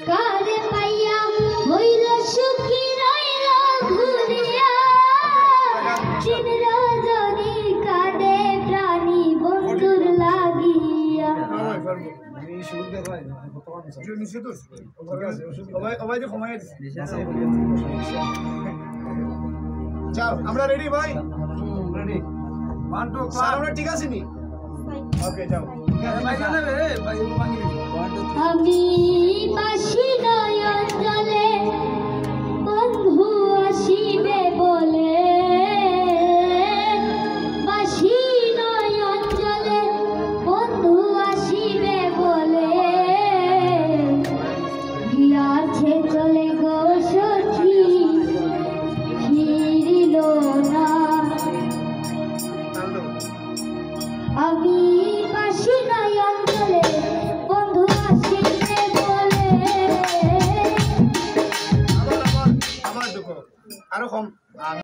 কারে পাইয়া হইল সুখী রইল ঘুরিয়া দিন রজনী কাঁদে প্রাণী বন্ধুর লাগিয়া আমরা রেডি ভাই রেডি 1 2 আমরা ঠিক আছে নি ওকে যাও আমি বাসি নয়ন জলে বন্ধু আসিবে বলে বাসি নয়ন জলে বন্ধু আসিবে বলে গিয়াছে চলে গো সখী ফিরিল না আমি বাসি নয়ন জলে বন্ধু আসিবে বলে আমার দুঃখ আরো কম